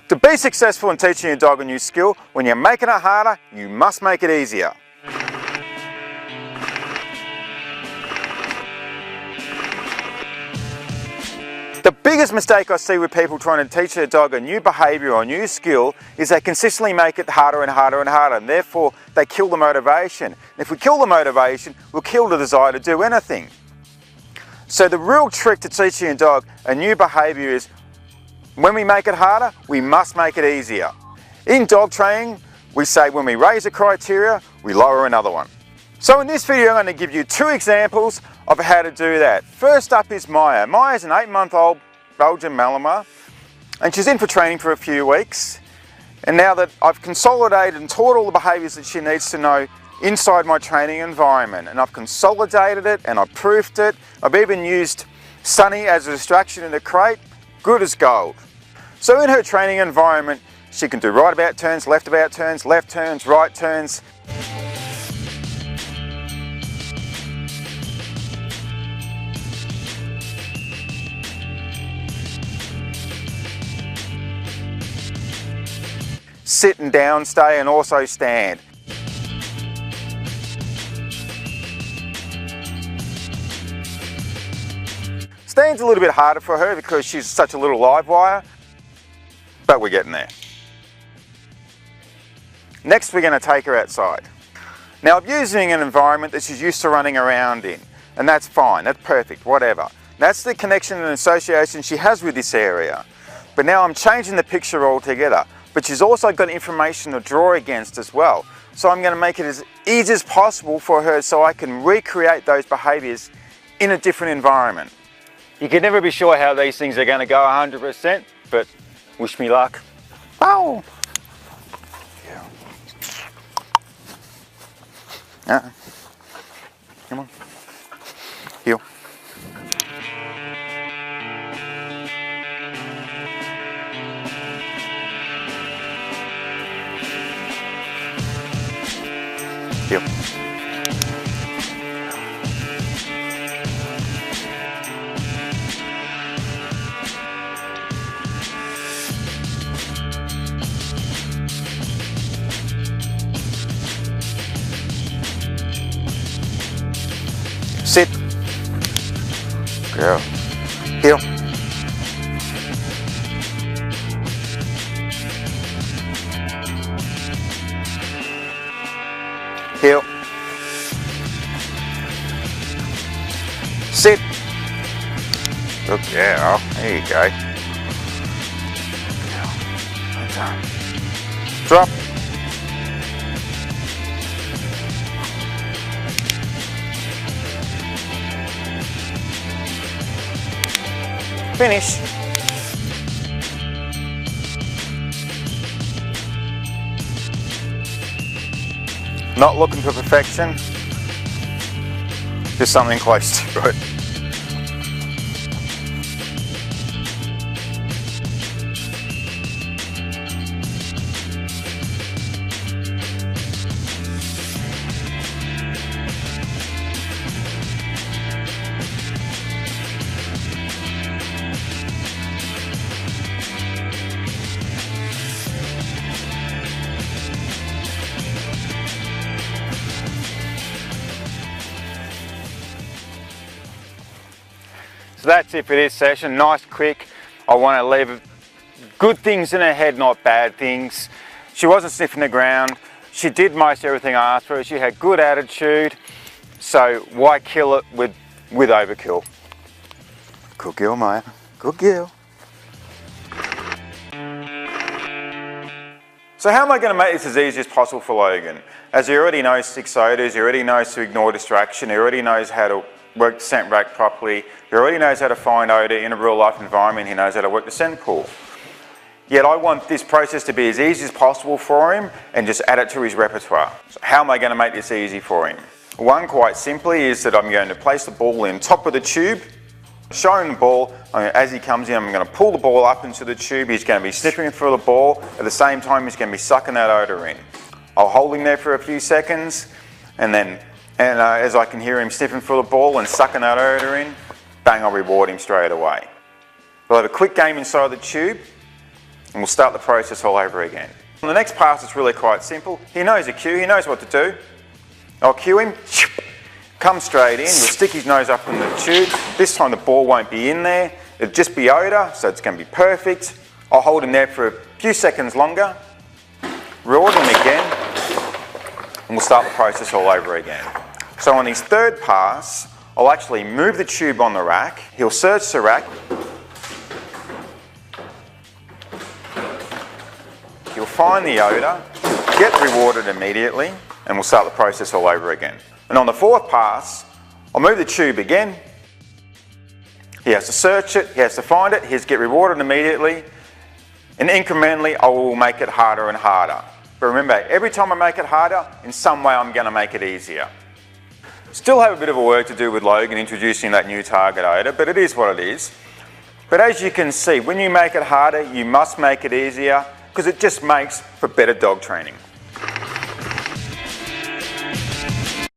To be successful in teaching your dog a new skill, when you're making it harder, you must make it easier. The biggest mistake I see with people trying to teach their dog a new behaviour or a new skill is they consistently make it harder and harder and harder, and therefore they kill the motivation. And if we kill the motivation, we'll kill the desire to do anything. So the real trick to teaching a dog a new behaviour is when we make it harder, we must make it easier. In dog training, we say when we raise a criteria, we lower another one. So in this video, I'm going to give you 2 examples of how to do that. First up is Maya. Maya's an 8-month-old Belgian Malinois, and she's in for training for a few weeks. And now that I've consolidated and taught all the behaviours that she needs to know inside my training environment, and I've consolidated it and I've proofed it, I've even used Sunny as a distraction in the crate, good as gold. So in her training environment, she can do right about turns, left about turns, left turns, right turns. Sit and down, stay, and also stand. Stand's a little bit harder for her because she's such a little live wire, but we're getting there. Next, we're going to take her outside. Now, I'm using an environment that she's used to running around in, and that's fine, that's perfect, whatever. That's the connection and association she has with this area. But now I'm changing the picture altogether. But she's also got information to draw against as well. So I'm going to make it as easy as possible for her so I can recreate those behaviours in a different environment. You can never be sure how these things are going to go 100%, but wish me luck. Oh! Yeah. Come on. Heel. Heel. Sit. Go. Heel. Heel. Sit. Good girl. There you go. Drop. Finish. Not looking for perfection, just something close to it. So that's it for this session, nice, quick. I want to leave good things in her head, not bad things. She wasn't sniffing the ground. She did most everything I asked for. She had good attitude. So why kill it with overkill? Good girl, Maya. Good girl. So how am I going to make this as easy as possible for Logan? As he already knows 6 odors, he already knows to ignore distraction, he already knows how to work the scent rack properly, he already knows how to find odour in a real life environment, he knows how to work the scent pool. Yet I want this process to be as easy as possible for him and just add it to his repertoire. So how am I going to make this easy for him? One, quite simply, is that I'm going to place the ball in top of the tube, show him the ball. As he comes in, I'm going to pull the ball up into the tube. He's going to be sniffing for the ball. At the same time, he's going to be sucking that odour in. I'll hold him there for a few seconds, and then as I can hear him sniffing for the ball and sucking that odour in, bang, I'll reward him straight away. We'll have a quick game inside the tube. And we'll start the process all over again. And the next pass is really quite simple. He knows the cue, he knows what to do. I'll cue him, come straight in, he'll stick his nose up in the tube. This time the ball won't be in there, it'll just be odour, so it's going to be perfect. I'll hold him there for a few seconds longer, reward him again, and we'll start the process all over again. So on his third pass, I'll actually move the tube on the rack, he'll search the rack, he'll find the odour, get rewarded immediately, and we'll start the process all over again. And on the fourth pass, I'll move the tube again. He has to search it, he has to find it, he has to get rewarded immediately, and incrementally I will make it harder and harder. But remember, every time I make it harder, in some way I'm going to make it easier. Still have a bit of a work to do with Logan introducing that new target odour, but it is what it is. But as you can see, when you make it harder, you must make it easier, because it just makes for better dog training.